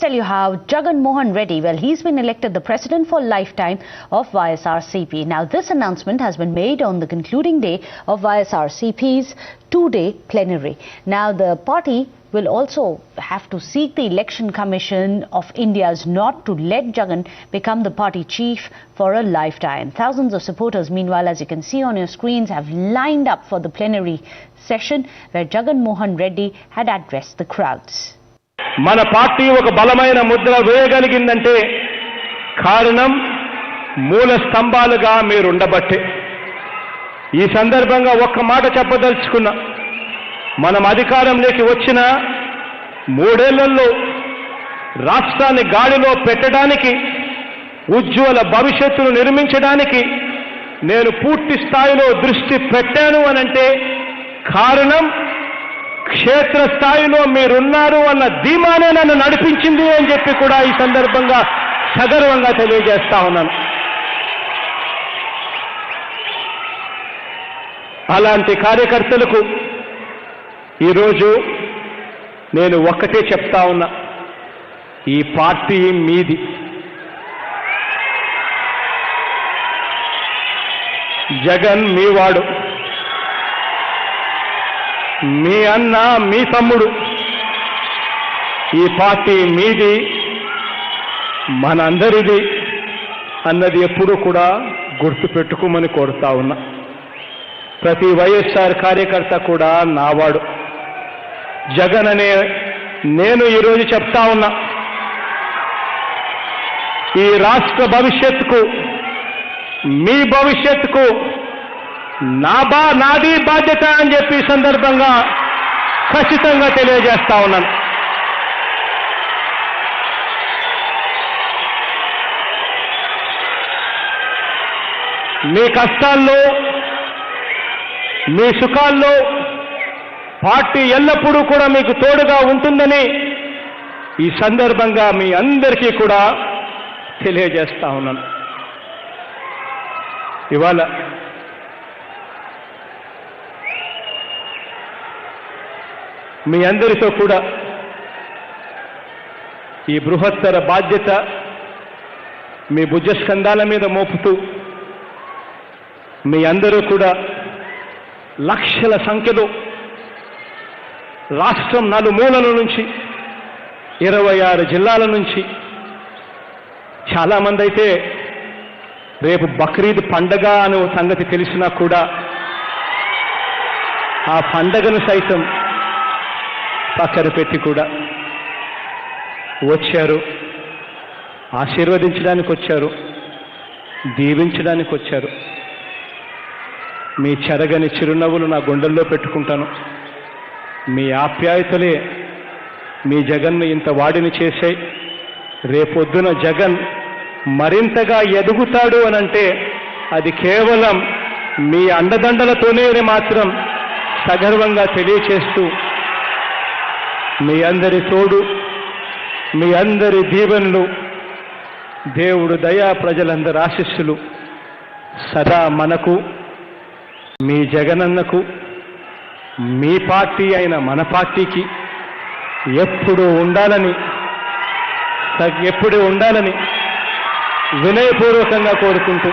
tell you how Jagan Mohan Reddy, well, he's been elected the president for lifetime of YSRCP. Now, this announcement has been made on the concluding day of YSRCP's two-day plenary. Now, the party will also have to seek the Election Commission of India's nod to let Jagan become the party chief for a lifetime. Thousands of supporters, meanwhile, as you can see on your screens, have lined up for the plenary session where Jagan Mohan Reddy had addressed the crowds. మన party ఒక బలమైన ముద్ర వేయగలిగిందంటే కారణం మూల స్తంభాలుగా మీరు ఉండబట్టే. ఈ సందర్భంగా ఒక్క మాట చెప్పదలుచుకున్నా. మనం అధికారంలోకి వచ్చిన 3 ఏళ్లలో రాష్ట్రాన్ని గాడిలో పెట్టడానికి, ఉజ్వల భవిష్యత్తును నిర్మించడానికి నేను పూర్తి స్థాయిలో దృష్టి పెట్టాను అనంటే కారణం క్షేత్ర స్థాయిలో మీరున్నారు అన్న ధీమానే నన్ను నడిపించింది అని చెప్పి కూడా ఈ సందర్భంగా సగర్వంగా తెలియజేస్తా ఉన్నాను. అలాంటి కార్యకర్తలకు ఈరోజు నేను ఒక్కటే చెప్తా ఉన్నా, ఈ పార్టీ మీది. జగన్ మీవాడు, మీ అన్న, మీ తమ్ముడు. ఈ పార్టీ మీది, మనందరిది అన్నది ఎప్పుడూ కూడా గుర్తుపెట్టుకోమని కోరుతా ఉన్నా. ప్రతి వైఎస్ఆర్ కార్యకర్త కూడా నావాడు. జగన్ అనే నేను ఈరోజు చెప్తా ఉన్నా, ఈ రాష్ట్ర భవిష్యత్తుకు, మీ భవిష్యత్తుకు నాది బాధ్యత అని చెప్పి ఈ సందర్భంగా ఖచ్చితంగా తెలియజేస్తా ఉన్నాను. మీ కష్టాల్లో, మీ సుఖాల్లో పార్టీ ఎల్లప్పుడూ కూడా మీకు తోడుగా ఉంటుందని ఈ సందర్భంగా మీ అందరికీ కూడా తెలియజేస్తా ఉన్నాను. ఇవాళ మీ అందరితో కూడా ఈ బృహత్తర బాధ్యత మీ భుజస్కంధాల మీద మోపుతూ మీ అందరూ కూడా లక్షల సంఖ్యలో రాష్ట్రం నలుమూలల నుంచి 26 జిల్లాల నుంచి చాలామంది అయితే రేపు బక్రీద్ పండగ అనే సంగతి తెలిసినా కూడా ఆ పండగను సైతం పక్కన పెట్టి కూడా వచ్చారు, ఆశీర్వదించడానికి వచ్చారు, దీవించడానికి వచ్చారు. మీ చెరగని చిరునవ్వులు నా గుండెల్లో పెట్టుకుంటాను. మీ ఆప్యాయతలే మీ జగన్ను ఇంత వాడిని చేశాయి. రేపొద్దున జగన్ మరింతగా ఎదుగుతాడు అనంటే అది కేవలం మీ అండదండలతోనే మాత్రం సగర్వంగా తెలియచేస్తూ, మీ అందరి తోడు, మీ అందరి దీవెనలు, దేవుడు దయా, ప్రజలందరి ఆశీస్సులు సదా మనకు, మీ జగనన్నకు, మీ పార్టీ అయిన మన పార్టీకి ఎప్పుడూ ఉండాలని వినయపూర్వకంగా కోరుకుంటూ